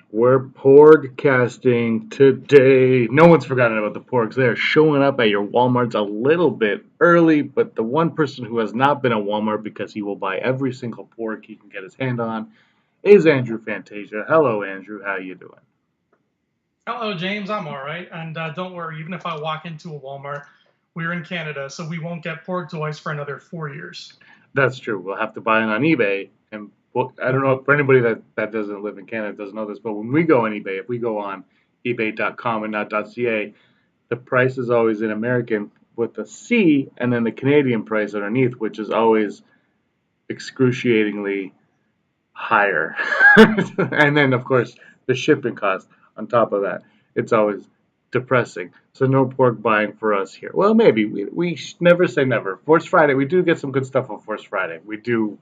We're podcasting today. No one's forgotten about the porgs. They're showing up at your Walmarts a little bit early, but the one person who has not been at Walmart because he will buy every single porg he can get his hand on is Andrew Fantasia. Hello, Andrew. How you doing? Hello, James. I'm all right. And don't worry, even if I walk into a Walmart, we're in Canada, so we won't get pork toys for another 4 years. That's true. We'll have to buy it on eBay. And well, I don't know for anybody that doesn't live in Canada doesn't know this, but when we go on eBay, if we go on ebay.com and not .ca, the price is always in American with a C and then the Canadian price underneath, which is always excruciatingly higher. And then, of course, the shipping cost on top of that. It's always depressing. So no pork buying for us here. Well, maybe we never say never. Force Friday, we do get some good stuff on Force Friday. We do,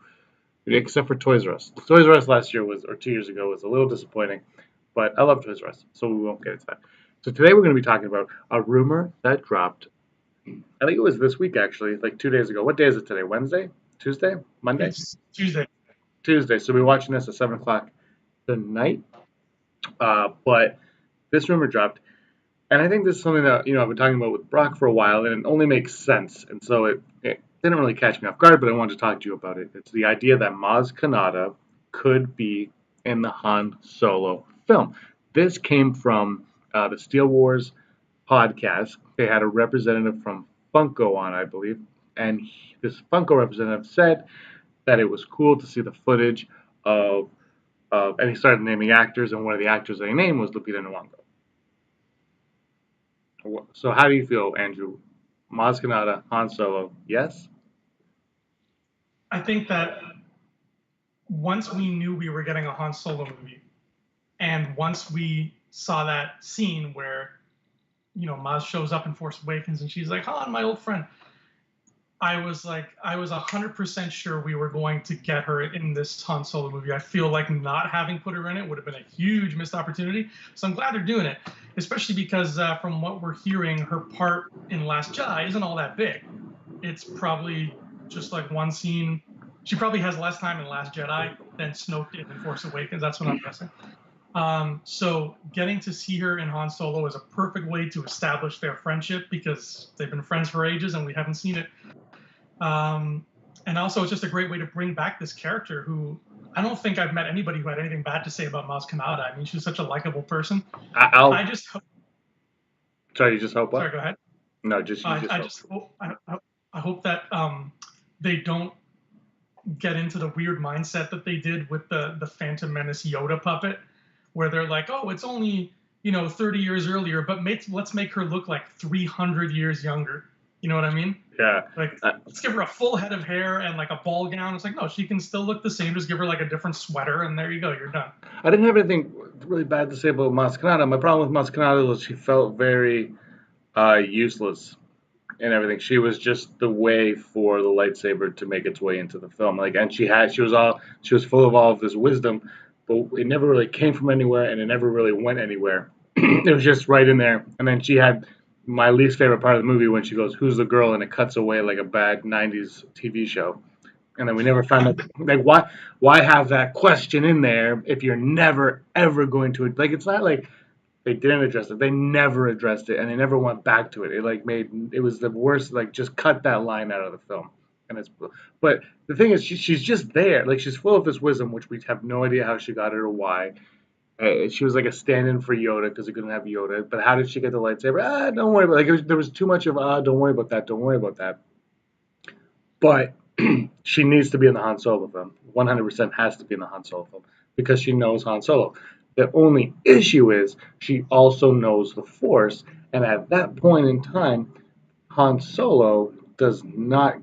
except for Toys R Us. Toys R Us last year was, or 2 years ago, was a little disappointing. But I love Toys R Us, so we won't get into that. So today we're going to be talking about a rumor that dropped. I think it was this week actually, like 2 days ago. What day is it today? Wednesday? Tuesday? Monday? It's Tuesday. Tuesday. So we're watching this at 7 o'clock tonight. But this rumor dropped, and I think this is something that I've been talking about with Brock for a while, and it only makes sense. And so it didn't really catch me off guard, but I wanted to talk to you about it. It's the idea that Maz Kanata could be in the Han Solo film. This came from the Steel Wars podcast. They had a representative from Funko on, I believe, and this Funko representative said that it was cool to see the footage of, and he started naming actors, and one of the actors they named was Lupita Nyong'o. So how do you feel, Andrew? Maz Kanata, Han Solo, yes? I think that once we knew we were getting a Han Solo movie, and once we saw that scene where, Maz shows up in Force Awakens and she's like, Han, my old friend, I was 100% sure we were going to get her in this Han Solo movie. I feel like not having put her in it would have been a huge missed opportunity. So I'm glad they're doing it, especially because from what we're hearing, her part in Last Jedi isn't all that big. It's probably just like one scene. She probably has less time in Last Jedi than Snoke did in Force Awakens. That's what I'm guessing. So getting to see her in Han Solo is a perfect way to establish their friendship because they've been friends for ages and we haven't seen it. um, and also, it's just a great way to bring back this character who I don't think I've met anybody who had anything bad to say about Maz Kanata. I mean, she's such a likable person. I'll. I just hope, Sorry, you just hope what? sorry, go ahead. No, just you just I hope. just hope, I hope that they don't get into the weird mindset that they did with the Phantom Menace Yoda puppet, where they're like, oh, it's only 30 years earlier, but let's make her look like 300 years younger. You know what I mean? Yeah. Like, Uh, let's give her a full head of hair and like a ball gown. It's like, no, she can still look the same. Just give her like a different sweater, and there you go. You're done. I didn't have anything really bad to say about Maz Kanata. My problem with Maz Kanata was she felt very useless and everything. She was just the way for the lightsaber to make its way into the film. Like, and she was full of all of this wisdom, but it never really came from anywhere, and it never really went anywhere. It was just right in there. And then she had my least favorite part of the movie when she goes, "Who's the girl?" and it cuts away like a bad '90s TV show. And then we never found out, like, why have that question in there if you're never ever going to, like, it's not like they didn't address it. They never addressed it, and they never went back to it. It like made it was the worst. Like, just cut that line out of the film. And it's, but the thing is, she's just there. Like, she's full of this wisdom, which we have no idea how she got it or why. She was like a stand-in for Yoda because he couldn't have Yoda. But how did she get the lightsaber? Don't worry about. Like, there was too much of don't worry about that. Don't worry about that. But she needs to be in the Han Solo film. 100% has to be in the Han Solo film because she knows Han Solo. The only issue is she also knows the Force, and at that point in time, Han Solo does not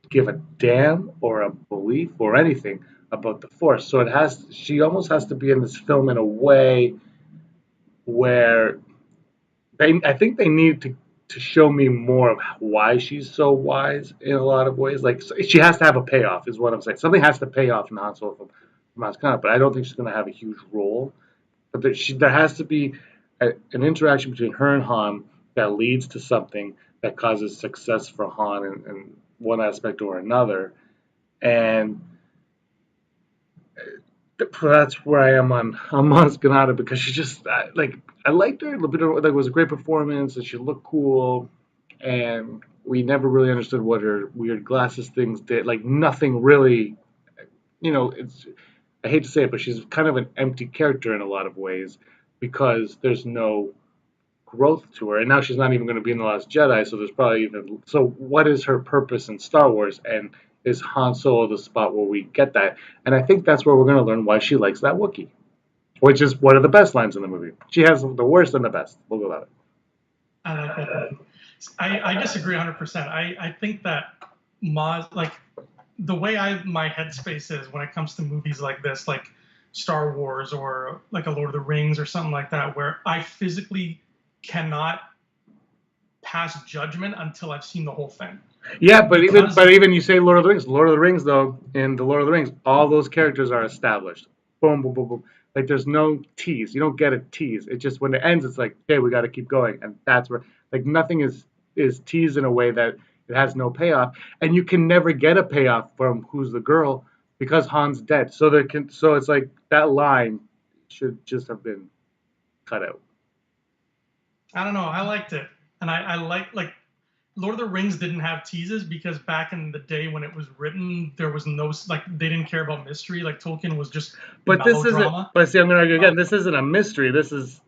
give a damn or a belief or anything about the Force. So she almost has to be in this film in a way where I think they need to show me more of why she's so wise in a lot of ways. Like, she has to have a payoff, is what I'm saying. Something has to pay off in Han Solo from Maz Kanata, but I don't think she's going to have a huge role. But there has to be an interaction between her and Han that leads to something that causes success for Han in one aspect or another. And That's where I am on Maz Kanata because she just I liked her a little bit. Like it was a great performance and she looked cool, and we never really understood what her weird glasses things did. Like nothing really, it's I hate to say it, but she's kind of an empty character in a lot of ways because there's no growth to her, and now she's not even going to be in the Last Jedi. So there's probably even so. What is her purpose in Star Wars? And is Han Solo the spot where we get that? And I think that's where we're going to learn why she likes that Wookiee, which is one of the best lines in the movie. She has the worst and the best. We'll go with it. I like that. I disagree 100%. I think that Maz, like the way my headspace is when it comes to movies like this, like Star Wars or like a Lord of the Rings or something like that, where I physically cannot pass judgment until I've seen the whole thing. Yeah, but Because even you say Lord of the Rings. Lord of the Rings, though, in the Lord of the Rings, all those characters are established. Boom, boom, boom, boom. Like there's no tease. You don't get a tease. It just when it ends, it's like, okay, we got to keep going, and that's where like nothing is teased in a way that it has no payoff, and you can never get a payoff from who's the girl because Han's dead. So it's like that line should just have been cut out. I don't know, I liked it, and I like Lord of the Rings didn't have teases because back in the day when it was written, there was no like they didn't care about mystery. Like Tolkien was just But this isn't. melodrama. But see, I'm going to argue Uh, again. This isn't a mystery. This is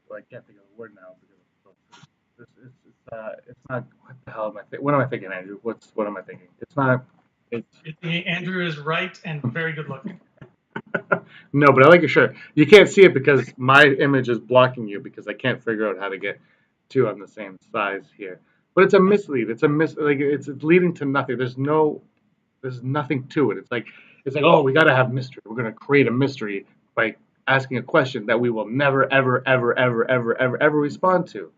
well, I can't think of the word now because it's not what the hell am I thinking? What am I thinking, Andrew? What am I thinking? It's not it's Andrew is right and very good looking. no, but I like your shirt. You can't see it because my image is blocking you because I can't figure out how to get two on the same size here. But it's a mislead. It's leading to nothing. There's nothing to it. It's like oh we gotta have mystery. We're gonna create a mystery by asking a question that we will never ever ever ever ever ever ever respond to.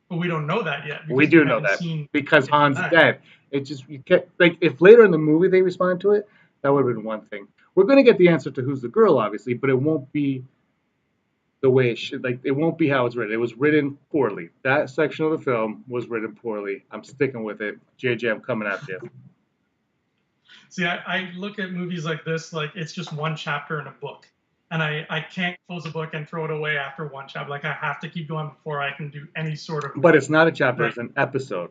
But we don't know that yet We because we do know haven't that seen because Into the Han's Night. dead. It just you can't like if later in the movie they respond to it, that would have been one thing. We're gonna get the answer to who's the girl, obviously, but it won't be the way it should. Like it won't be how it's written. It was written poorly. That section of the film was written poorly. I'm sticking with it. JJ, I'm coming after you. See, I look at movies like this like it's just one chapter in a book. And I can't close a book and throw it away after one chapter. Like I have to keep going before I can do any sort of But it's not a chapter; like it's an episode.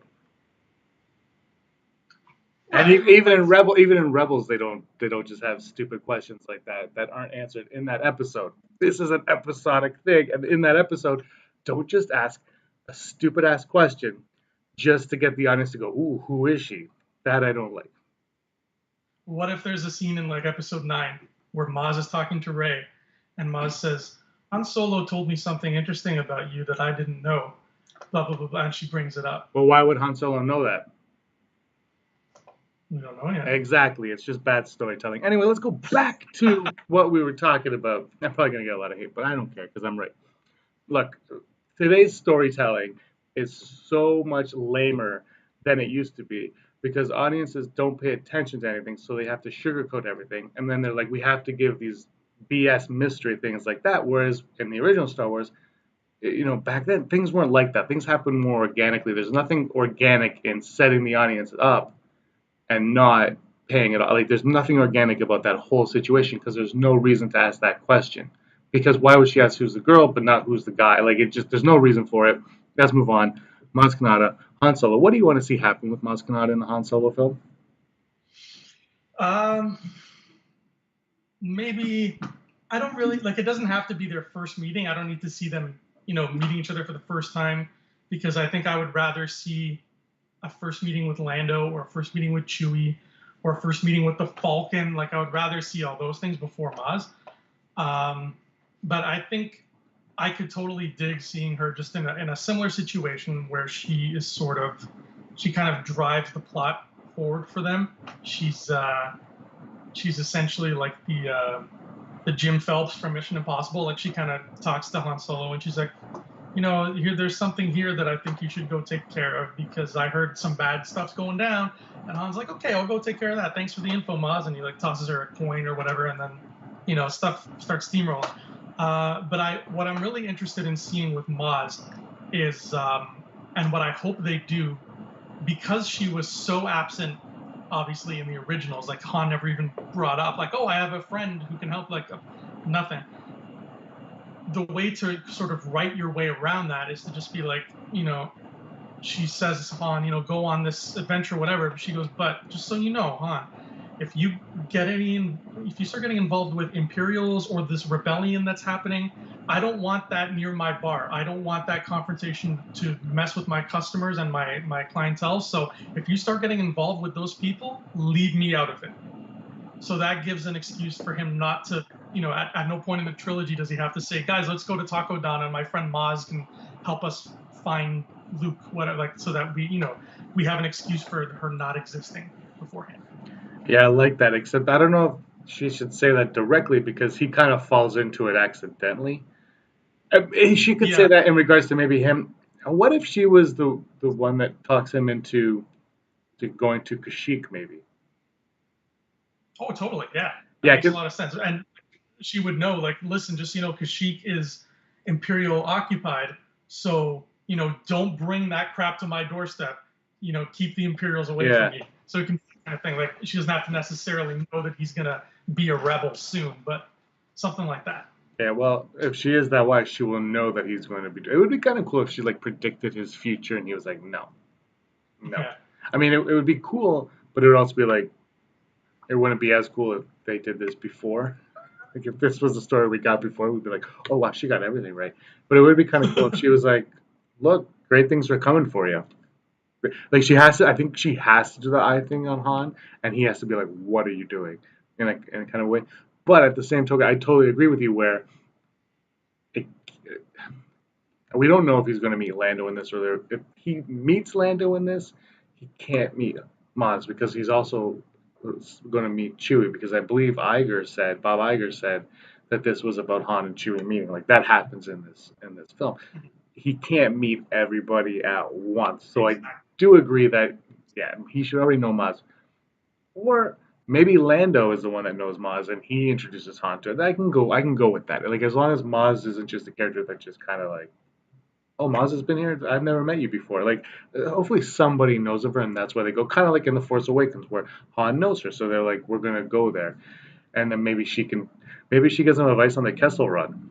And right. But Even in Rebels, they don't just have stupid questions like that aren't answered in that episode. This is an episodic thing, and in that episode, don't just ask a stupid ass question just to get the audience to go, "Ooh, who is she?" That I don't like. what if there's a scene in like episode 9 where Maz is talking to Ray and Maz says, Han Solo told me something interesting about you that I didn't know. Blah blah blah, blah, and she brings it up. Well, why would Han Solo know that? We don't know yet. Exactly, it's just bad storytelling. Anyway, let's go back to what we were talking about. I'm probably gonna get a lot of hate, but I don't care because I'm right. Look, today's storytelling is so much lamer than it used to be because audiences don't pay attention to anything, so they have to sugarcoat everything, and then they're like, we have to give these BS mystery things like that. Whereas in the original Star Wars, back then things weren't like that. Things happened more organically. There's nothing organic in setting the audience up and not paying it off. Like there's nothing organic about that whole situation because there's no reason to ask that question. Because why would she ask who's the girl but not who's the guy? Like it just there's no reason for it. Let's move on. Maz Kanata, Han Solo. What do you want to see happen with Maz Kanata in the Han Solo film? Um, maybe I don't really like. It doesn't have to be their first meeting. I don't need to see them, meeting each other for the first time because I think I would rather see a first meeting with Lando or a first meeting with Chewie or a first meeting with the Falcon. Like I would rather see all those things before Maz. Um, but I think I could totally dig seeing her just in a similar situation where she kind of drives the plot forward for them. She's essentially like the Jim Phelps from Mission Impossible. Like she kind of talks to Han Solo and she's like, there's something here that I think you should go take care of because I heard some bad stuff's going down. And Han's like, okay, I'll go take care of that. Thanks for the info, Maz. And he like tosses her a coin or whatever, and then stuff starts steamrolling. But what I'm really interested in seeing with Maz is, and what I hope they do, because she was so absent obviously in the originals. Like Han never even brought up like, oh, I have a friend who can help. Like nothing. The way to sort of write your way around that is to just be like, she says to Han, go on this adventure, whatever. She goes, but just so you know, Han, if you if you start getting involved with Imperials or this rebellion that's happening, I don't want that near my bar. I don't want that confrontation to mess with my customers and my clientele. So if you start getting involved with those people, leave me out of it. So that gives an excuse for him not to, at no point in the trilogy does he have to say, guys, let's go to Taco Dana and my friend Maz can help us find Luke, whatever, like, so that we have an excuse for her not existing beforehand. Yeah, I like that. Except I don't know if she should say that directly because he kind of falls into it accidentally. She could say Yeah. that in regards to maybe him. What if she was the one that talks him into to going to Kashyyyk, maybe? Oh, totally. Yeah. That Yeah, makes a 'cause lot of sense. And she would know, like, listen, just, Kashyyyk is Imperial occupied. So, don't bring that crap to my doorstep. Keep the Imperials away from yeah, me. So it can kind of thing. Like, she doesn't have to necessarily know that he's going to be a rebel soon, but something like that. yeah. Well, if she is that wise, she will know that he's going to be. It would be kind of cool if she like predicted his future and he was like, no, no. Yeah. I mean, it would be cool, but it would also be like it wouldn't be as cool if they did this before. Like if this was the story we got before, we'd be like, oh wow, she got everything right. But it would be kind of cool if she was like, look, great things are coming for you. Like she has to, I think she has to do the eye thing on Han, and he has to be like, what are you doing? In a kind of way. But at the same token, I totally agree with you where it, we don't know if he's going to meet Lando in this, or if he meets Lando in this, he can't meet Maz because he's also going to meet Chewie because I believe Bob Iger said that this was about Han and Chewie meeting. Like that happens in this film. He can't meet everybody at once. So I Exactly. do agree that yeah, he should already know Maz. Or maybe Lando is the one that knows Maz and he introduces Han to it. I can go with that. Like as long as Maz isn't just a character that just kind of like oh, Maz has been here. I've never met you before. Like, hopefully somebody knows of her, and that's why they go. Kind of like in the Force Awakens, where Han knows her, so they're like, we're gonna go there, and then maybe she gives him advice on the Kessel Run.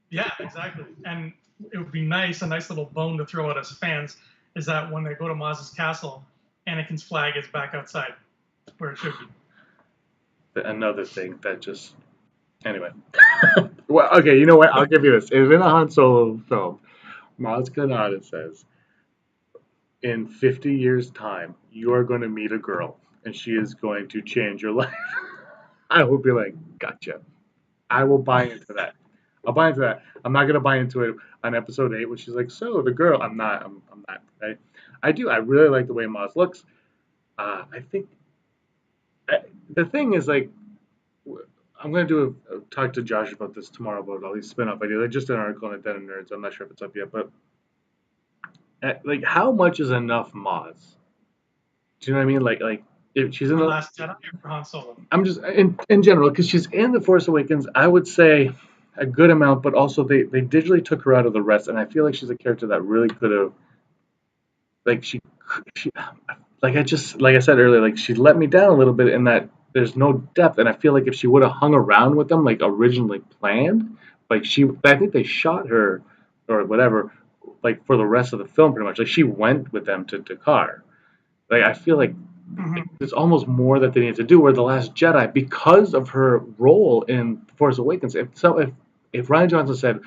Yeah, exactly. And it would be nice, a nice little bone to throw at us fans, is that when they go to Maz's castle, Anakin's flag is back outside where it should be. Another thing that just anyway. Well, okay, you know what? I'll give you this. If in a Han Solo film, Maz Kanata says, "In 50 years' time, you are going to meet a girl, and she is going to change your life." I will be like, "Gotcha." I will buy into that. I'll buy into that. I'm not gonna buy into it on episode 8, when she's like, "So the girl." I'm not. I'm not. I do. I really like the way Maz looks. I think the thing is like, I'm gonna talk to Josh about this tomorrow about all these spin-off ideas. I just did an article on Den of Nerds. I'm not sure if it's up yet, but like, how much is enough Maz? Do you know what I mean? Like if she's in For the, Last Jedi or for Han Solo? I'm just in general because she's in the Force Awakens. I would say a good amount, but also they digitally took her out of the rest, and I feel like she's a character that really could have like she like I said earlier, like she let me down a little bit in that there's no depth, and I feel like if she would have hung around with them like originally planned, like I think they shot her or whatever, like for the rest of the film pretty much. Like she went with them to Dakar. Like I feel like Mm-hmm. there's almost more that they need to do. Where the Last Jedi, because of her role in Force Awakens, if Ryan Johnson said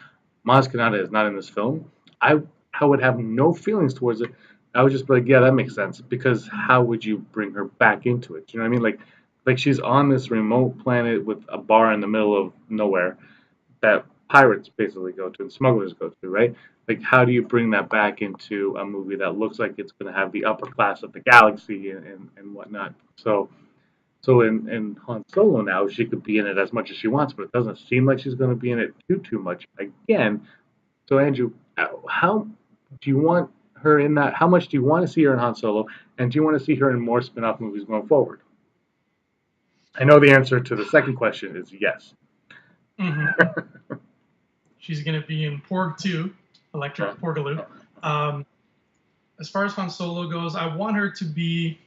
Maz Kanata is not in this film, I I would have no feelings towards it. I would just be like, yeah, that makes sense. Because how would you bring her back into it? You know what I mean? Like she's on this remote planet with a bar in the middle of nowhere that pirates basically go to and smugglers go to, right? Like, how do you bring that back into a movie that looks like it's going to have the upper class of the galaxy and whatnot? So in Han Solo now, she could be in it as much as she wants, but it doesn't seem like she's going to be in it too much again. So Andrew, how do you want her in that? How much do you want to see her in Han Solo, and do you want to see her in more spin-off movies going forward? I know the answer to the second question is yes. Mm-hmm. She's going to be in Porg 2, Electric Porgaloo. Um, as far as Han Solo goes, I want her to be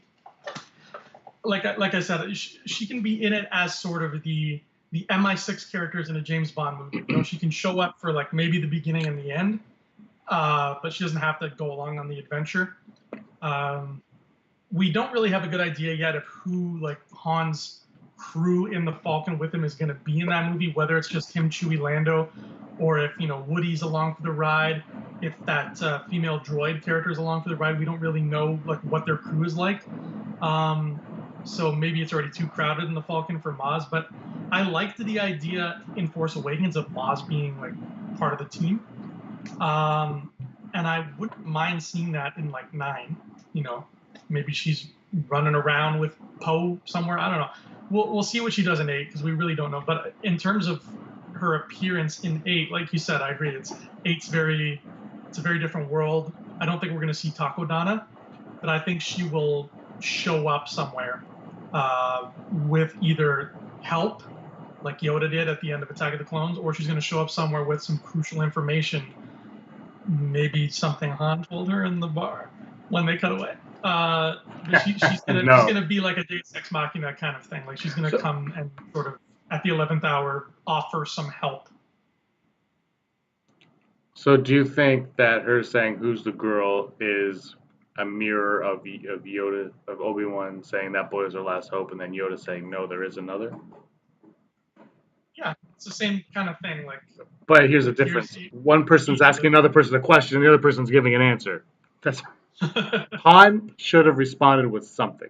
like I said, she can be in it as sort of the MI6 characters in a James Bond movie. You know, she can show up for like maybe the beginning and the end, but she doesn't have to go along on the adventure. Um, we don't really have a good idea yet of who like Han's crew in the Falcon with him is going to be in that movie. Whether it's just him, Chewie, Lando, or if Woody's along for the ride. If that female droid character is along for the ride, we don't really know like what their crew is like. Um, so maybe it's already too crowded in the Falcon for Maz. But I liked the idea in Force Awakens of Maz being like part of the team. Um, and I wouldn't mind seeing that in like 9. You know, maybe she's running around with Poe somewhere. I don't know. We'll see what she does in 8 because we really don't know. But in terms of her appearance in 8, like you said, I agree. It's a very different world. I don't think we're going to see Takodana, but I think she will show up somewhere with either help, like Yoda did at the end of Attack of the Clones, or she's going to show up somewhere with some crucial information. Maybe something Han told her in the bar when they cut away. But she's No. gonna be like a Deus Ex Machina kind of thing. Like she's gonna So, come and sort of at the 11th hour offer some help. so do you think that her saying "Who's the girl" is a mirror of Yoda of Obi-Wan saying that boy is our last hope, and then Yoda saying no, there is another? Yeah, it's the same kind of thing. But here's the Like here's difference: one person's each of asking another person a question, and the other person's giving an answer. That's the. Han should have responded with something.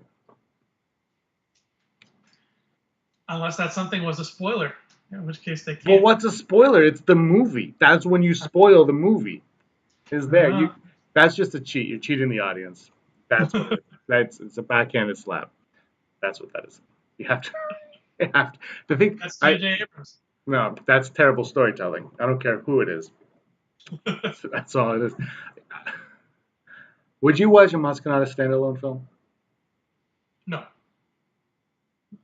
Unless that something was a spoiler, in which case they Well, can't. what's a spoiler? It's the movie. That's when you spoil the movie. Is there you? That's just a cheat. You're cheating the audience. That's what it is. That's it's a backhanded slap. That's what that is. You have to. You have to. The thing. That's I J.J. Abrams. no. That's terrible storytelling. I don't care who it is. That's all it is. Would you watch a Maz Kanata standalone film? No,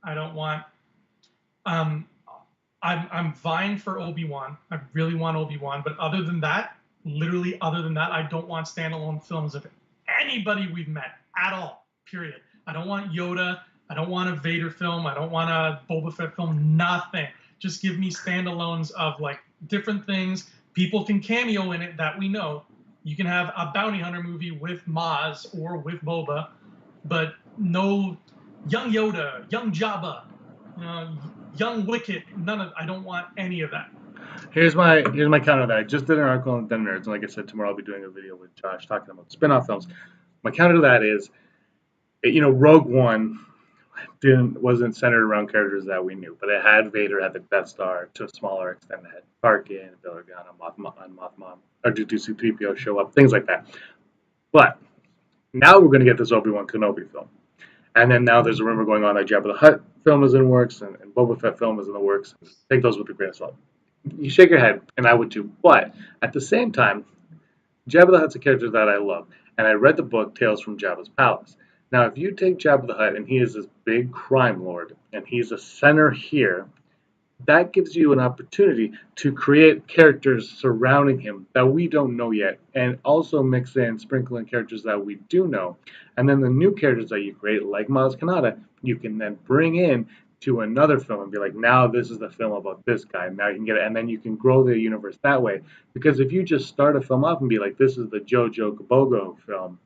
I don't want. Um, I'm vying for Obi-Wan. I really want Obi-Wan, but other than that, literally other than that, I don't want standalone films of anybody we've met at all. Period. I don't want Yoda. I don't want a Vader film. I don't want a Boba Fett film. Nothing. Just give me standalones of like different things. People can cameo in it that we know. You can have a bounty hunter movie with Maz or with Boba, but no young Yoda, young Jabba, uh, young Wicket. None of. I don't want any of that. Here's my counter to that. I just did an article on Den Nerds, and like I said, tomorrow I'll be doing a video with Josh talking about spin-off films. My counter to that is, Rogue One wasn't centered around characters that we knew, but it had Vader, had the Death Star to a smaller extent. It had Tarkin, Bill Organa, Mothma, R2D2 show up, things like that. But now we're going to get this Obi-Wan Kenobi film. And then now there's a rumor going on that Jabba the Hutt film is in the works and Boba Fett film is in the works. Take those with a grain of salt. You shake your head, and I would too. But at the same time, Jabba the Hutt's a character that I love, and I read the book Tales from Jabba's Palace. Now, if you take Jabba the Hutt and he is this big crime lord, and he's a center here, that gives you an opportunity to create characters surrounding him that we don't know yet, and also mix in, sprinkle in characters that we do know. And then the new characters that you create, like Maz Kanata, you can then bring in to another film and be like, now this is the film about this guy. Now you can get it, and then you can grow the universe that way. Because if you just start a film off and be like, this is the Jojo Kabogo film,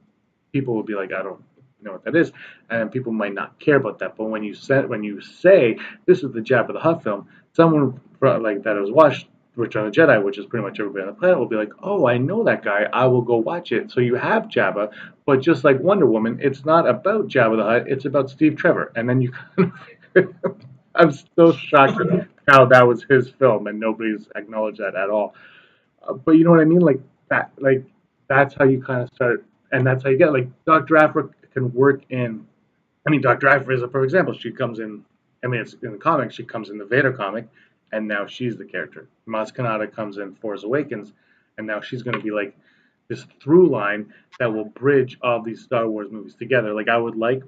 people will be like, I don't know what that is, and people might not care about that. But when you say this is the Jabba the Hutt film, someone like that has watched Return of the Jedi, which is pretty much everybody on the planet, will be like, oh, I know that guy. I will go watch it. So you have Jabba, but just like Wonder Woman, it's not about Jabba the Hutt. It's about Steve Trevor, and then you. I'm still shocked at how that was his film, and nobody's acknowledged that at all. But you know what I mean? That's how you kind of start, and that's how you get like Doctor Aphra can work in. I mean, Doctor Aphra is a perfect example. She comes in. I mean, it's in the comics. She comes in the Vader comic, and now she's the character. Maz Kanata comes in Force Awakens, and now she's going to be like this through line that will bridge all these Star Wars movies together. Like I would like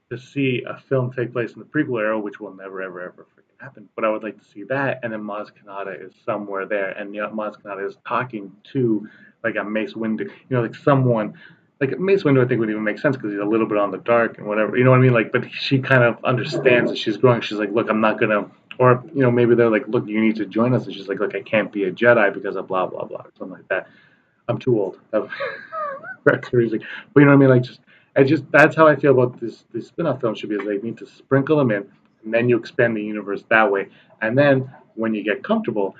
to see a film take place in the prequel era, which will never, ever, ever freaking happen. But I would like to see that, and then Maz Kanata is somewhere there, and Maz Kanata is talking to like a Mace Windu, like someone like Mace Windu, I think would even make sense because he's a little bit on the dark and whatever. You know what I mean? Like, but she kind of understands as she's growing. She's like, look, I'm not gonna, or maybe they're like, look, you need to join us, and she's like, look, I can't be a Jedi because of blah blah blah, or something like that. I'm too old. That's the reason. But you know what I mean? Like, just that's how I feel about this. These spin-off films should be. Is they need to sprinkle them in, and then you expand the universe that way. And then when you get comfortable,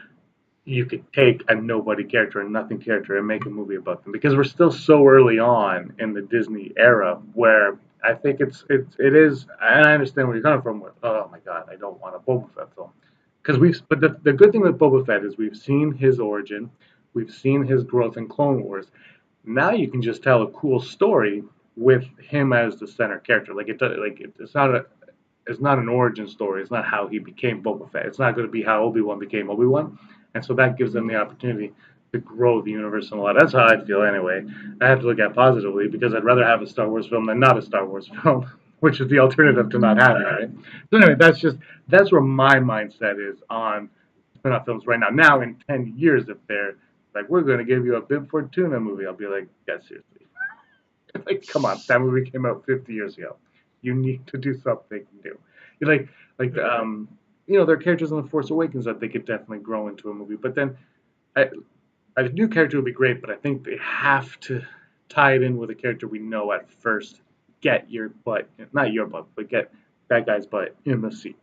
you could take a nobody character, a nothing character, and make a movie about them because we're still so early on in the Disney era where I think it is, and I understand where you're coming from with, oh my god, I don't want a Boba Fett film because but the good thing with Boba Fett is we've seen his origin, we've seen his growth in Clone Wars. Now you can just tell a cool story with him as the center character. Like it's not an origin story. It's not how he became Boba Fett. It's not going to be how Obi-Wan became Obi-Wan. And so that gives them the opportunity to grow the universe and a lot. That's how I feel anyway. I have to look at it positively because I'd rather have a Star Wars film than not a Star Wars film, which is the alternative to not having it. Right? So anyway, that's where my mindset is on spin-off films right now. Now in 10 years, if they're like, we're going to give you a Bib Fortuna movie, I'll be like, yeah, seriously. Like, come on, that movie came out 50 years ago. You need to do something new. You like there are characters in the Force Awakens that they could definitely grow into a movie. But then I, a new character would be great, but I think they have to tie it in with a character we know at first. Get your butt, not your butt, but get that guy's butt in the seat.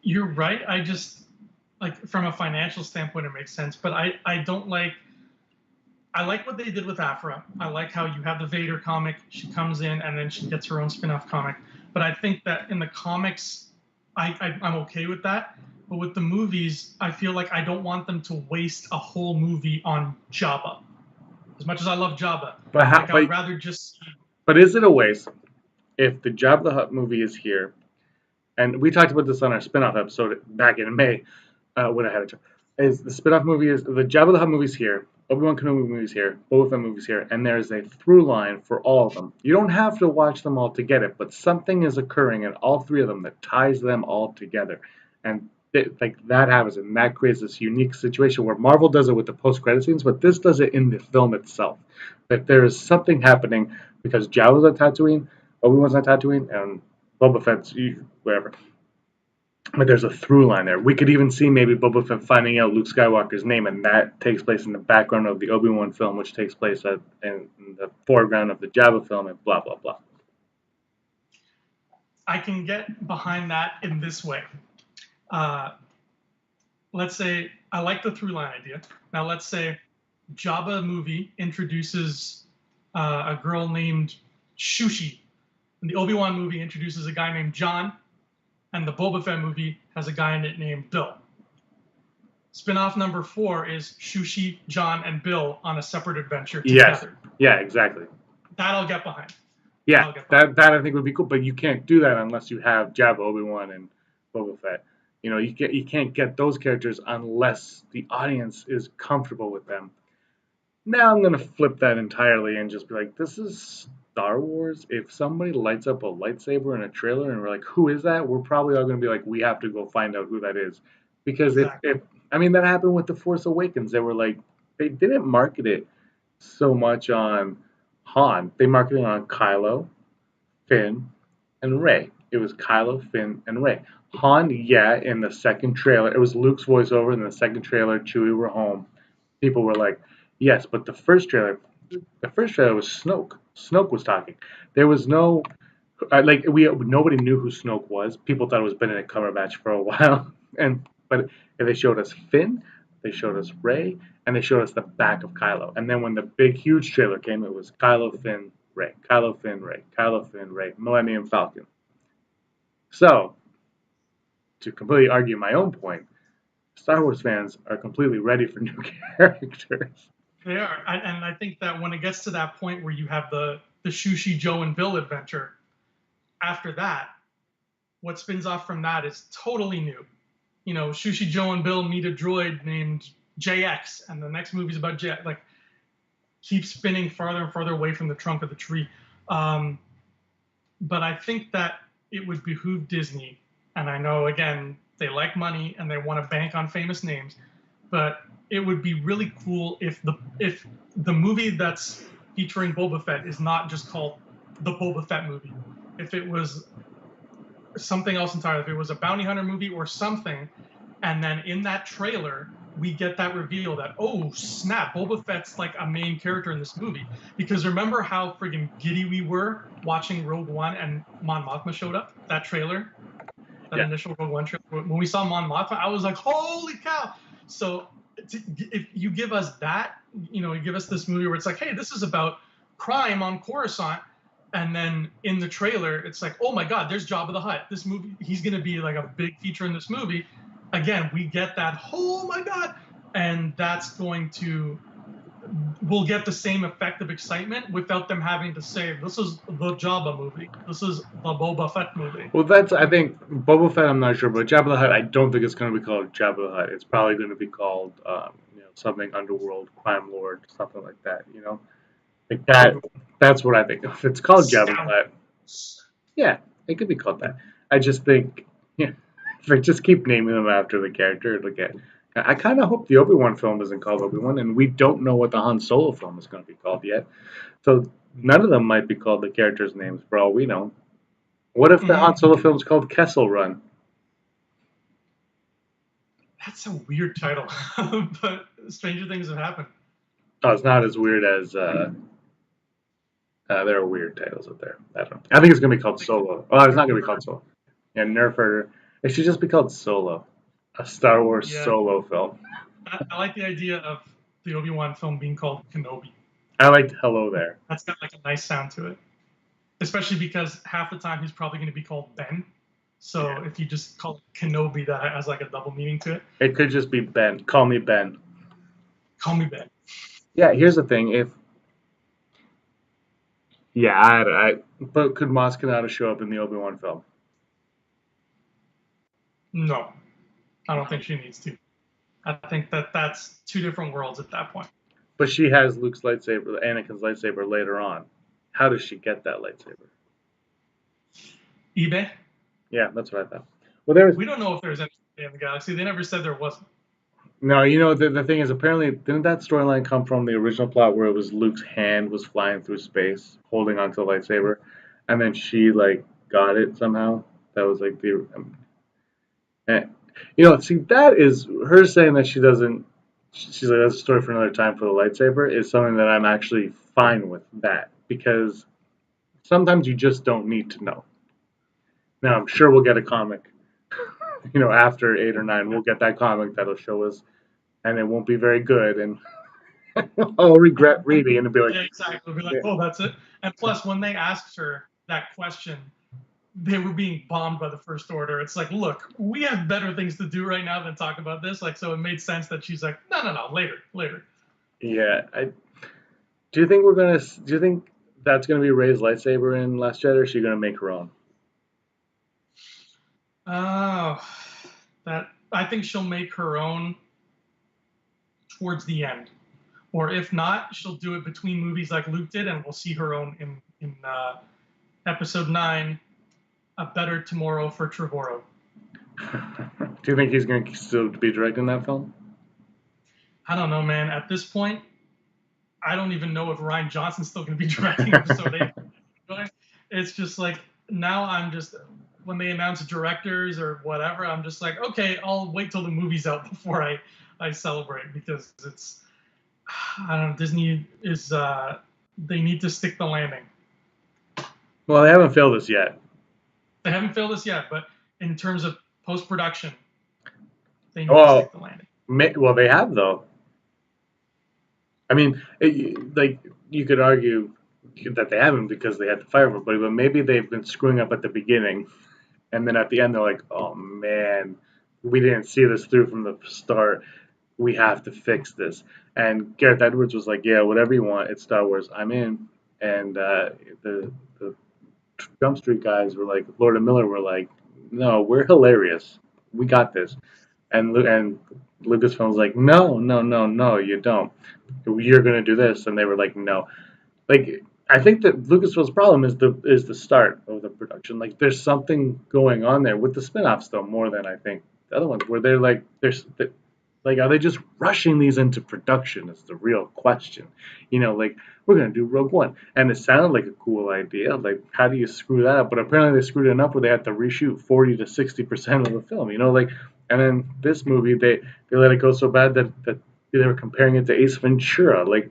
You're right. I just like from a financial standpoint, it makes sense, but I don't like. I like what they did with Afra. I like how you have the Vader comic. She comes in and then she gets her own spin-off comic. But I think that in the comics, I'm okay with that. But with the movies, I feel like I don't want them to waste a whole movie on Jabba. As much as I love Jabba, But how, like I would rather just see. but is it a waste if the Jabba the Hutt movie is here? And we talked about this on our spin-off episode back in May when I had a job. Is the spin-off movie is the Jabba the Hutt movie's here, Obi-Wan Kenobi movie's here, Boba Fett movie's here, and there's a through line for all of them. You don't have to watch them all to get it, but something is occurring in all three of them that ties them all together, and like that happens, and that creates this unique situation where Marvel does it with the post-credit scenes, but this does it in the film itself. That there is something happening because Jabba's on Tatooine, Obi-Wan's on Tatooine, and Boba Fett's wherever. But there's a through line there. We could even see maybe Boba Fett finding out Luke Skywalker's name, and that takes place in the background of the Obi-Wan film, which takes place in the foreground of the Jabba film, and blah blah blah. I can get behind that in this way. Uh, let's say I like the through line idea. Now let's say Jabba movie introduces a girl named Shushi, and the Obi-Wan movie introduces a guy named John, and the Boba Fett movie has a guy in it named Bill. Spinoff number 4 is Shushi, John, and Bill on a separate adventure together. Yes. Yeah, exactly. That I'll get behind. Yeah, that I think would be cool, but you can't do that unless you have Jabba, Obi-Wan, and Boba Fett. You can't get those characters unless the audience is comfortable with them. Now I'm gonna flip that entirely and just be like, this is Star Wars. If somebody lights up a lightsaber in a trailer and we're like, who is that? We're probably all gonna be like, we have to go find out who that is, because Exactly. if I mean that happened with the Force Awakens. They were like, they didn't market it so much on Han. They marketed it on Kylo, Finn, and Rey. It was Kylo, Finn, and Rey. Han, yeah, in the second trailer, it was Luke's voiceover. In the second trailer, Chewie were home. People were like, yes, but the first trailer was Snoke. Snoke was talking. There was no like we nobody knew who Snoke was. People thought it was Benedict Cumberbatch for a while, and but they showed us Finn, they showed us Rey, and they showed us the back of Kylo. And then when the big huge trailer came, it was Kylo, Finn, Rey, Kylo, Finn, Rey, Kylo, Finn, Rey, Millennium Falcon. So to completely argue my own point, Star Wars fans are completely ready for new characters. They are, and I think that when it gets to that point where you have the Shushi, Joe, and Bill adventure, after that, what spins off from that is totally new. Shushi, Joe, and Bill meet a droid named JX, and the next movie's about JX. Like, keep spinning farther and farther away from the trunk of the tree. But I think that it would behoove Disney, and I know, again, they like money and they want to bank on famous names, but it would be really cool if the movie that's featuring Boba Fett is not just called the Boba Fett movie. If it was something else entirely, if it was a bounty hunter movie or something, and then in that trailer we get that reveal that, oh snap, Boba Fett's like a main character in this movie. Because remember how friggin' giddy we were watching Rogue One and Mon Mothma showed up? That trailer, that Yeah. initial Rogue One trailer, when we saw Mon Mothma, I was like, holy cow! So if you give us that, you give us this movie where it's like, hey, this is about crime on Coruscant, and then in the trailer it's like, oh my god, there's Jabba the Hutt. This movie, he's going to be like a big feature in this movie. Again, we get that, oh my god, and that's going to, we'll get the same effect of excitement without them having to say, this is the Jabba movie, this is the Boba Fett movie. Well, that's I think Boba Fett. I'm not sure, but Jabba the Hutt. I don't think it's going to be called Jabba the Hutt. It's probably going to be called something underworld, crime lord, something like that. Like that. That's what I think. If it's called Jabba the Hutt, yeah, it could be called that. I just think, yeah, if they just keep naming them after the character, it'll get. I kind of hope the Obi-Wan film isn't called Obi-Wan, and we don't know what the Han Solo film is going to be called yet. So none of them might be called the characters' names for all we know. What if the Han Solo film's called Kessel Run? That's a weird title, but stranger things have happened. Oh, it's not as weird as there are weird titles out there. I don't know. I think it's gonna be called Solo. Oh, it's not gonna be called Solo. Yeah, Nerf Herder. It should just be called Solo, a Star Wars Yeah, solo film. I like the idea of the Obi-Wan film being called Kenobi. I liked Hello There. That's got like a nice sound to it, especially because half the time he's probably going to be called Ben. So Yeah. if you just call it Kenobi, that has like a double meaning to it. It could just be Ben. Call me Ben. Call me Ben. Yeah, here's the thing. If yeah, but could Maz Kanata show up in the Obi-Wan film? No, I don't think she needs to. I think that that's two different worlds at that point. But she has Luke's lightsaber, Anakin's lightsaber later on. How does she get that lightsaber? eBay? Yeah, that's what I thought. Well, there was We don't know if there's anything in the galaxy. They never said there wasn't. no, the thing is, apparently, didn't that storyline come from the original plot where it was Luke's hand was flying through space, holding onto the lightsaber, and then she like got it somehow? That was like the, eh. See, that is her saying that she doesn't. She's like that's a story for another time for the lightsaber is something that I'm actually fine with that because sometimes you just don't need to know. Now I'm sure we'll get a comic, after 8 or 9, we'll get that comic that'll show us, and it won't be very good, and I'll regret reading and be like, Yeah, exactly. We'll be like, yeah, oh, that's it. And plus, when they asked her that question, they were being bombed by the First Order. It's like, look, we have better things to do right now than talk about this. Like, so it made sense that she's like, no, later, later. yeah. Do you think that's gonna be Rey's lightsaber in Last Jedi, or is she gonna make her own? Oh, that I think she'll make her own towards the end, or if not, she'll do it between movies like Luke did, and we'll see her own in Episode 9, A Better Tomorrow for Trevorrow. Do you think he's gonna still be directing that film? I don't know, man. At this point, I don't even know if Ryan Johnson's still going to be directing Episode 8. It's just like now I'm just when they announce directors or whatever, I'm just like, okay, I'll wait till the movie's out before I celebrate because it's I don't know. Disney is they need to stick the landing. Well, they haven't failed us yet. They haven't failed us yet, but in terms of post production, they need to Oh, stick the landing. well, they have though. I mean, like you could argue that they haven't because they had to fire everybody, but maybe they've been screwing up at the beginning, and then at the end they're like, "Oh man, we didn't see this through from the start. We have to fix this." And Gareth Edwards was like, "Yeah, whatever you want. It's Star Wars. I'm in." And the Jump Street guys were like, Lord and Miller were like, "No, we're hilarious. We got this." And Lucasfilm's like, "No, no, no, no, you don't. You're gonna do this." And they were like, "No." Like I think that Lucasfilm's problem is the start of the production. Like there's something going on there with the spin-offs though more than I think the other ones where they're like Like, are they just rushing these into production? Is the real question. Like, we're gonna do Rogue One, and it sounded like a cool idea. Like, how do you screw that up? But apparently, they screwed it up where they had to reshoot 40 to 60% of the film. Like, and then this movie, they let it go so bad that they were comparing it to Ace Ventura. Like,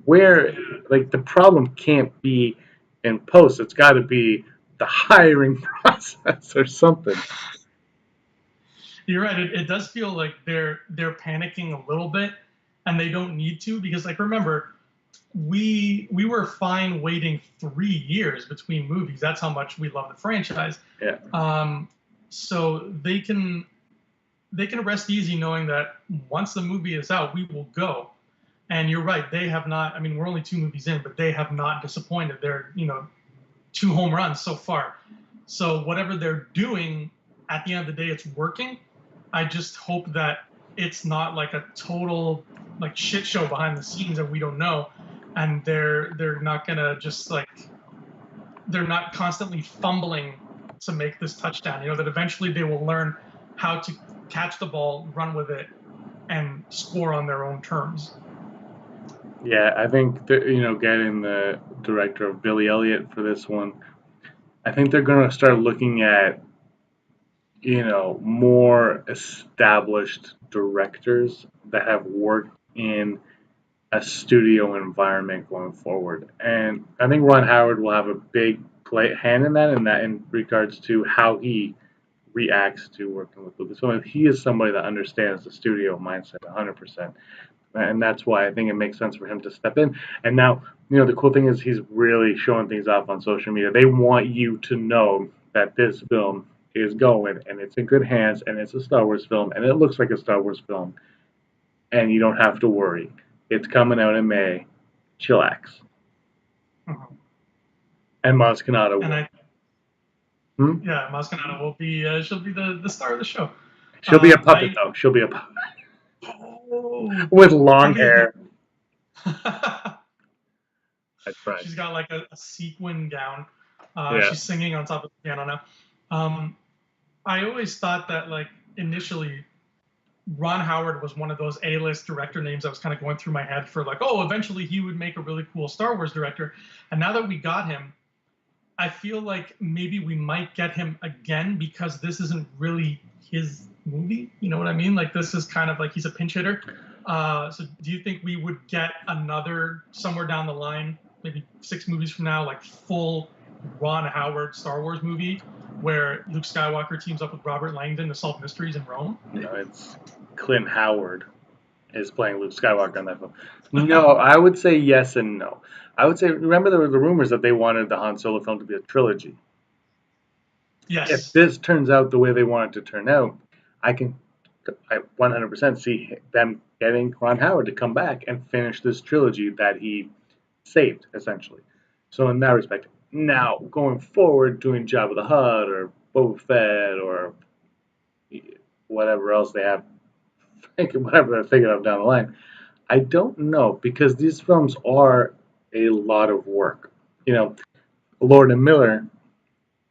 where, like, the problem can't be in post. It's got to be the hiring process or something. You're right. It does feel like they're panicking a little bit, and they don't need to because, like, remember, we were fine waiting 3 years between movies. That's how much we love the franchise. Yeah. So they can rest easy knowing that once the movie is out, we will go. And you're right, they have not. I mean, we're only 2 movies in, but they have not disappointed. They're 2 home runs so far. So whatever they're doing, at the end of the day, it's working. I just hope that it's not like a total like shit show behind the scenes that we don't know, and they're not gonna just like they're not constantly fumbling to make this touchdown. That eventually they will learn how to catch the ball, run with it, and score on their own terms. Yeah, I think that, getting the director of Billy Elliot for this one, I think they're going to start looking at, more established directors that have worked in a studio environment going forward. And I think Ron Howard will have a big hand in regards to how he reacts to working with Lucasfilm. He is somebody that understands the studio mindset 100%. And that's why I think it makes sense for him to step in. And now, the cool thing is he's really showing things off on social media. They want you to know that this film is going and it's in good hands and it's a Star Wars film and it looks like a Star Wars film and you don't have to worry. It's coming out in May. Chillax. Mhm. And Maz Kanata And will. I Yeah, Maz Kanata will be she'll be the star of the show. She'll be a puppet I though. She'll be a puppet Oh, with long that'd be hair. That's right. she's got like a sequin gown. Yeah. She's singing on top of the piano now. Um, I always thought that like initially Ron Howard was one of those A-list director names that was kind of going through my head for like, oh, eventually he would make a really cool Star Wars director. And now that we got him, I feel like maybe we might get him again because this isn't really his movie. You know what I mean? Like this is kind of like he's a pinch hitter. So do you think we would get another somewhere down the line, maybe 6 movies from now, like full Ron Howard Star Wars movie where Luke Skywalker teams up with Robert Langdon to solve mysteries in Rome? It's Clint Howard is playing Luke Skywalker on that film. No, I would say yes and no. I would say, remember there were the rumors that they wanted the Han Solo film to be a trilogy. If Yes. this turns out the way they want it to turn out, I 100% see them getting Ron Howard to come back and finish this trilogy that he saved, essentially. So in that respect, now going forward, doing Jabba the Hutt or Boba Fett or whatever else they have, whatever they're thinking of down the line, I don't know because these films are a lot of work. You know, Lord and Miller,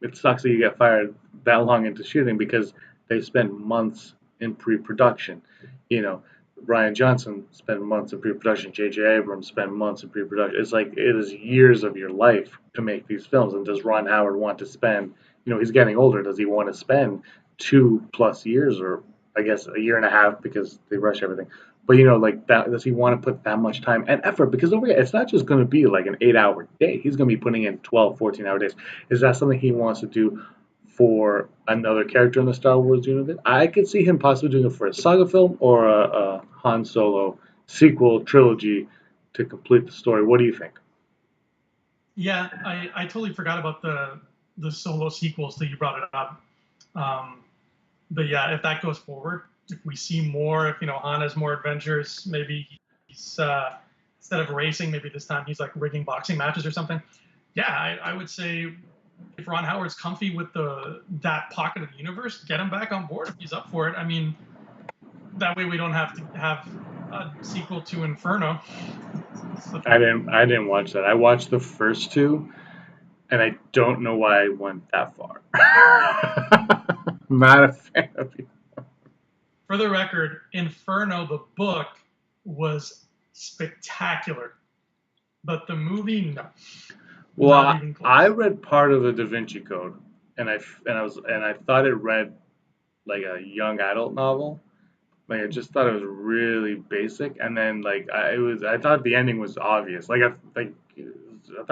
it sucks that you get fired that long into shooting because they spent months in pre-production. You know, Ryan Johnson spent months in pre-production. J.J. Abrams spent months in pre-production. It's like it is years of your life to make these films. And does Ron Howard want to spend? He's getting older. Does he want to spend 2+ years, or I guess a year and a half because they rush everything? But like that, does he want to put that much time and effort? Because over here, it's not just going to be like an 8-hour day. He's going to be putting in 12, 14-hour days. Is that something he wants to do for another character in the Star Wars universe? I could see him possibly doing it for a saga film or a Han Solo sequel trilogy to complete the story. What do you think? Yeah, I totally forgot about the solo sequels that you brought it up. Um, but yeah, if that goes forward, if we see more, if Han has more adventures, maybe he's instead of racing, maybe this time he's like rigging boxing matches or something. Yeah, I would say if Ron Howard's comfy with that pocket of the universe, get him back on board if he's up for it. I mean, that way we don't have to have a sequel to Inferno. So, I didn't watch that. I watched the first two, and I don't know why I went that far. Not a fan of it. for the record, Inferno, the book, was spectacular, but the movie, no, Well, not even I close. read part of the Da Vinci Code, and I thought it read like a young adult novel. Like I just thought it was really basic, and then like I thought the ending was obvious. I thought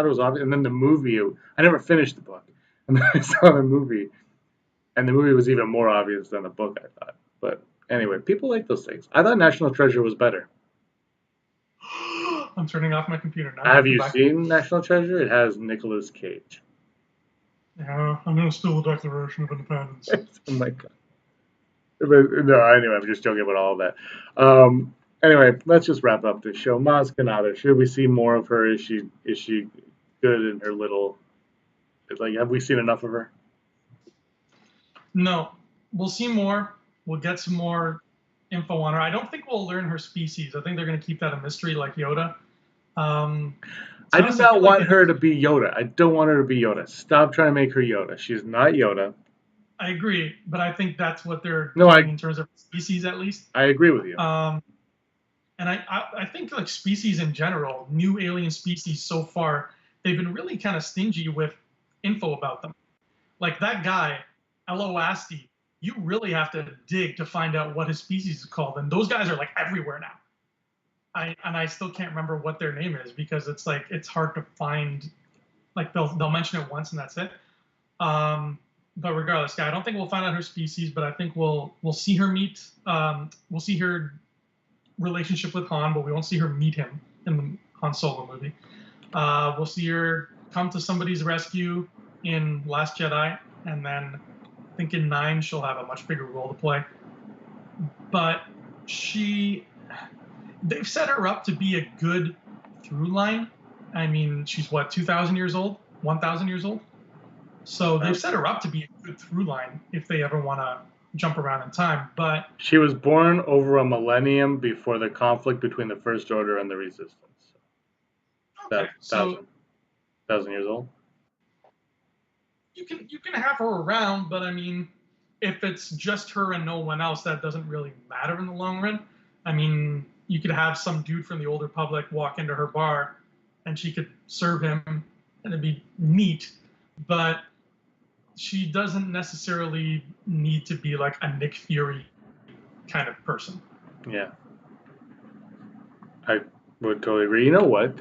it was obvious, and then the movie. I never finished the book, and then I saw the movie, and the movie was even more obvious than the book. I thought, but anyway, people like those things. I thought National Treasure was better. I'm turning off my computer now. Have you Goodbye. seen National Treasure? It has Nicolas Cage. Yeah, I'm gonna steal the Declaration of Independence. Oh my god. But, no, anyway, I'm just joking about all of that. Anyway, let's just wrap up the show. Maz Kanata, should we see more of her? Is she good in her little? Like, have we seen enough of her? No, we'll see more. We'll get some more info on her. I don't think we'll learn her species. I think they're gonna keep that a mystery, like Yoda. To I be do honest, I feel not like want they. her to be Yoda. I don't want her to be Yoda. Stop trying to make her Yoda. She's not Yoda. I agree, but I think that's what they're No, doing in terms of species, at least. I agree with you. Um, and I think like species in general, new alien species so far, they've been really kind of stingy with info about them. Like that guy, Eloasti, you really have to dig to find out what his species is called, and those guys are like everywhere now. I still can't remember what their name is because it's like it's hard to find. Like they'll mention it once and that's it. But regardless, yeah, I don't think we'll find out her species, but I think we'll see her meet. We'll see her relationship with Han, but we won't see her meet him in the Han Solo movie. We'll see her come to somebody's rescue in Last Jedi, and then I think in 9 she'll have a much bigger role to play. But she, they've set her up to be a good through line. I mean, she's what, 2,000 years old, 1,000 years old. So they've set her up to be a good through line if they ever want to jump around in time. But She was born over a millennium before the conflict between the First Order and the Resistance. okay, so Thousand years old. you can have her around, but I mean, if it's just her and no one else, that doesn't really matter in the long run. I mean, you could have some dude from the Old Republic walk into her bar, and she could serve him, and it'd be neat. But she doesn't necessarily need to be like a Nick Fury kind of person. Yeah, I would totally agree. You know what?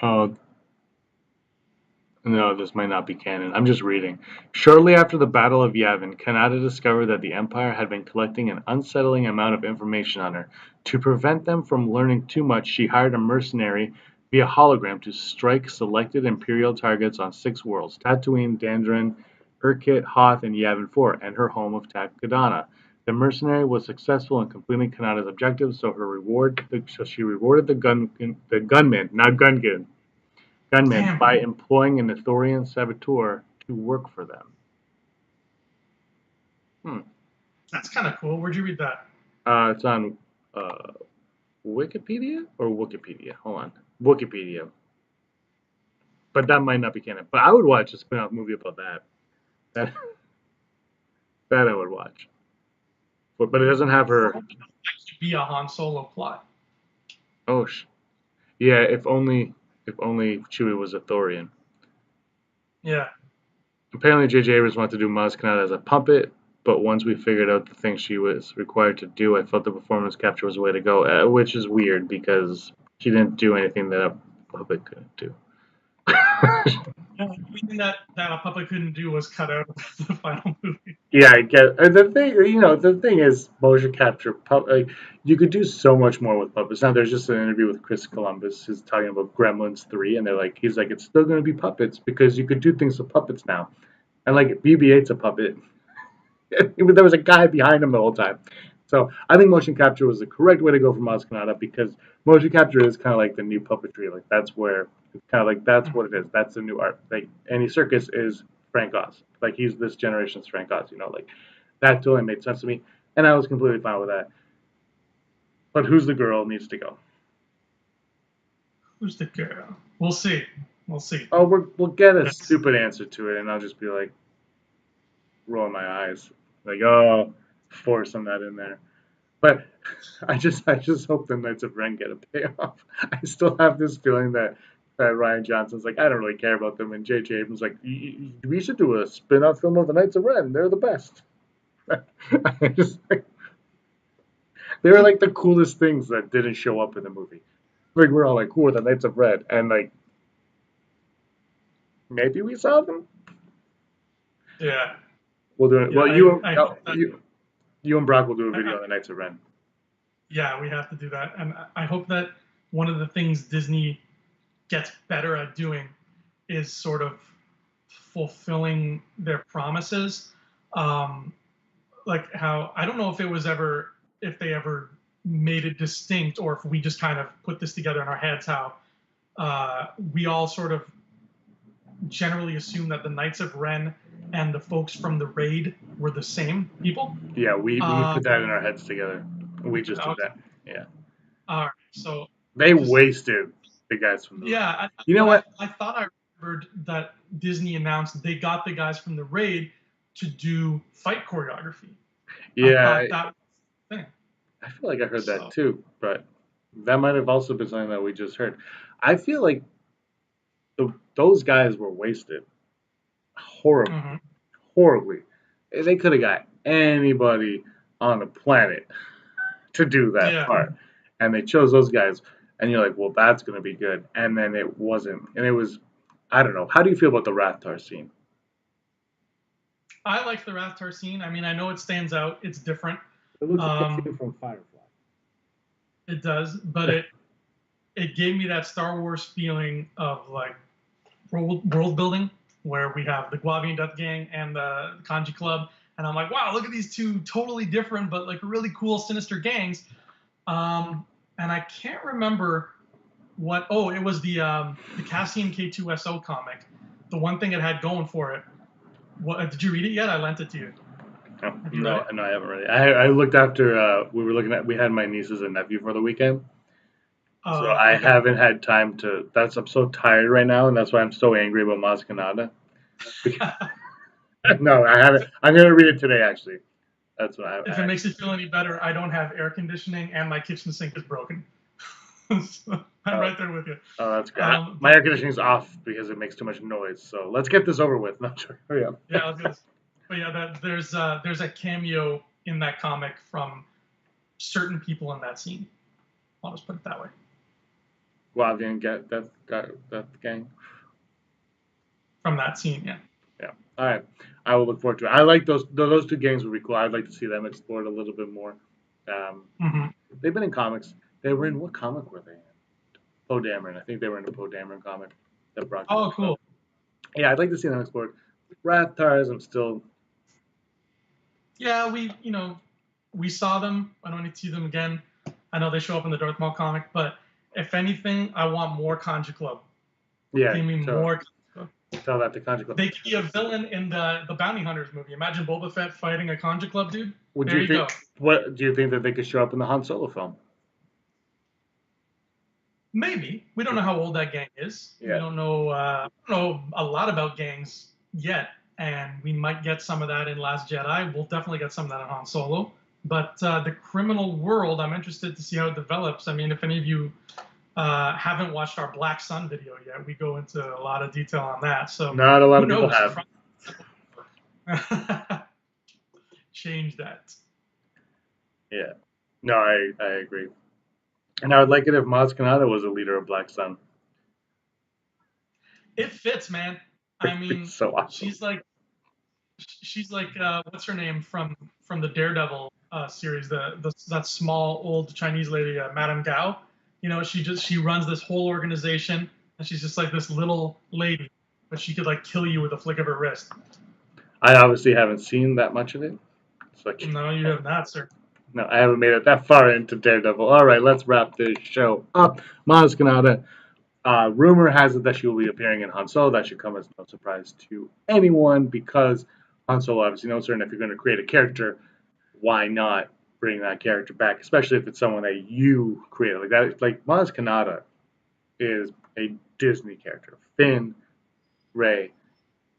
Oh, no, this might not be canon. I'm just reading. Shortly after the Battle of Yavin, Kanata discovered that the Empire had been collecting an unsettling amount of information on her. To prevent them from learning too much, she hired a mercenary via hologram to strike selected Imperial targets on 6 worlds: Tatooine, Dandrin, Urkit, Hoth, and Yavin 4, and her home of Takodana. The mercenary was successful in completing Kanata's objectives, so she rewarded the gunman, not Gungan, gunmen Damn, by employing an Ithorian saboteur to work for them. Hmm. that's kind of cool. Where'd you read that? It's on uh, Wikipedia or Wikipedia. Hold on, Wikipedia. But that might not be canon. But I would watch a spin-off movie about that. That that I would watch. But it doesn't have her. Actually, be a Han Solo plot. Oh, yeah. If only Chewie was a Thorian. Yeah, Apparently, J.J. Abrams wanted to do Maz Kanata as a puppet, but once we figured out the things she was required to do, I felt the performance capture was the way to go, which is weird because she didn't do anything that a puppet couldn't do. everything that a puppet couldn't do was cut out of the final movie. Yeah, I get the thing is motion capture. Like you could do so much more with puppets. Now there's just an interview with Chris Columbus who's talking about Gremlins 3, and he's like, it's still going to be puppets because you could do things with puppets now, and like BB-8's a puppet. There was a guy behind him the whole time. So I think motion capture was the correct way to go for Maz Kanata because motion capture is kind of like the new puppetry. Like that's where it's kind of like that's what it is. That's the new art. Like Andy Serkis is Frank Oz. Like he's this generation's Frank Oz. Like that totally made sense to me, and I was completely fine with that. But who's the girl needs to go. Who's the girl? We'll see. We'll see. Oh, we'll get a Yes. stupid answer to it, and I'll just be like rolling my eyes, like oh. forcing that in there. But I just hope the Knights of Ren get a payoff. I still have this feeling that Ryan Johnson's like, I don't really care about them, and J.J. Abrams like, we should do a spin-off film of the Knights of Ren. They're the best. I just they were like the coolest things that didn't show up in the movie. Like we're all like, who are the Knights of Red? And like maybe we saw them. Yeah, We'll do it. yeah. Well, I hope that. you and Brock will do a I, video on the Knights of Ren. yeah, we have to do that, and I hope that one of the things Disney gets better at doing is sort of fulfilling their promises. Um, like how I don't know if it was ever if they ever made it distinct or if we just kind of put this together in our heads how we all sort of generally assume that the Knights of Ren and the folks from the raid were the same people. Yeah, we Uh, put that in our heads together. We just did okay. that. Yeah, All right. So they just wasted the guys from the raid. yeah, You know but what? I thought I remembered that Disney announced they got the guys from the raid to do fight choreography. I Yeah, thought that was the thing. I feel like I heard that So too, but that might have also been something that we just heard. I feel like those guys were wasted horribly, mhm. horribly. They could have got anybody on the planet to do that Yeah, part, and they chose those guys. And you're like, well, that's gonna be good. And then it wasn't, and it was, I don't know. How do you feel about the Rathtar scene? I like the Rathtar scene. I mean, I know it stands out. It's different. It looks like a Um, scene from Firefly. it does, but it gave me that Star Wars feeling of like world building where we have the Guavian Death Gang and the Kanji Club, and I'm like, wow, look at these two totally different but like really cool, sinister gangs. Um, and I can't remember what. Oh, it was the Cassian K2SO comic. The one thing it had going for it. What did you read it yet? I lent it to you. Oh, Have you read no, it? no, I haven't really. I looked after we were looking at. We had my nieces and nephew for the weekend, so I Okay. haven't had time to. That's I'm so tired right now, and that's why I'm so angry about Maz Kanata. No, I haven't. I'm gonna read it today, actually. That's what If it makes you feel any better, I don't have air conditioning and my kitchen sink is broken. So I'm oh, right there with you. oh, that's great. My But air conditioning's off because it makes too much noise. So let's get this over with. No, sure. Hurry up. yeah, I was gonna. But yeah, there's a cameo in that comic from certain people in that scene. I'll just put it that way. Guavian get that gang. From that scene, yeah. Yeah. All right. I will look forward to it. I like those two gangs would be cool. I'd like to see them explored a little bit more. Um, Hmm. they've been in comics. They were in what comic were they in? Poe Dameron. I think they were in a Poe Dameron comic that Brock knows Oh, about. cool. Yeah, I'd like to see them explored. Rathars, I'm still. Yeah, we saw them. I don't need to see them again. I know they show up in the Darth Maul comic, but if anything, I want more Kanji Club. Yeah, Give me tell, more Kanji Club. tell that to Contra Club. They could be a villain in the Bounty Hunters movie. Imagine Boba Fett fighting a Kanji Club dude. Would There you you go. think? What do you think that they could show up in the Han Solo film? Maybe we don't know how old that gang is. We Yeah. don't know a lot about gangs yet, and we might get some of that in Last Jedi. We'll definitely get some of that in Han Solo. But the criminal world, I'm interested to see how it develops. I mean, if any of you haven't watched our Black Sun video yet, we go into a lot of detail on that. So Not a lot who of people knows? have. Change that. Yeah. No, I agree. And I would like it if Maz Kanata was a leader of Black Sun. It fits, man. I It'd be mean, so awesome. she's like what's her name from the Daredevil series, the that small old Chinese lady, Madame Gao. She runs this whole organization, and she's just like this little lady, but she could like kill you with a flick of her wrist. I obviously haven't seen that much of it. So No, you have not, sir. no, I haven't made it that far into Daredevil. All right, let's wrap this show up. Maz Kanata. Rumor has it that she will be appearing in Han Solo. That should come as no surprise to anyone because Han Solo obviously knows her, and if you're going to create a character, why not bring that character back, especially if it's someone that you created like that. Like Maz Kanata is a Disney character. Finn, Rey,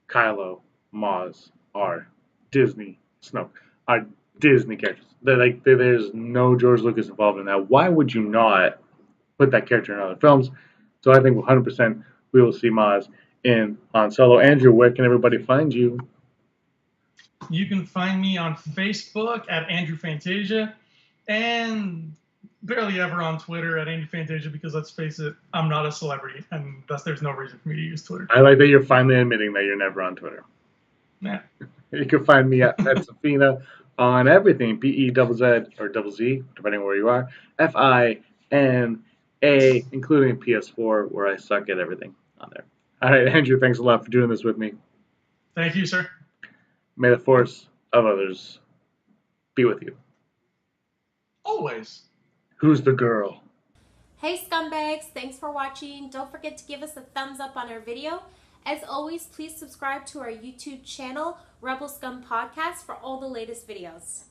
Kylo, Maz are Disney Snoke are Disney characters. There's no George Lucas involved in that. Why would you not put that character in other films? So I think 100% we will see Maz in Han Solo. Andrew, where can everybody find you? You can find me on Facebook at Andrew Fantasia, and barely ever on Twitter at Andrew Fantasia because let's face it, I'm not a celebrity, and thus there's no reason for me to use Twitter. I like that you're finally admitting that you're never on Twitter. Yeah. You can find me at Pet Safina on everything. PEZZ or double Z, depending where you are. FINA, including PS4, where I suck at everything on there. All right, Andrew, thanks a lot for doing this with me. Thank you, sir. May the force of others be with you. Always. Who's the girl? Hey scumbags, thanks for watching. Don't forget to give us a thumbs up on our video. As always, please subscribe to our YouTube channel, Rebel Scum Podcast, for all the latest videos.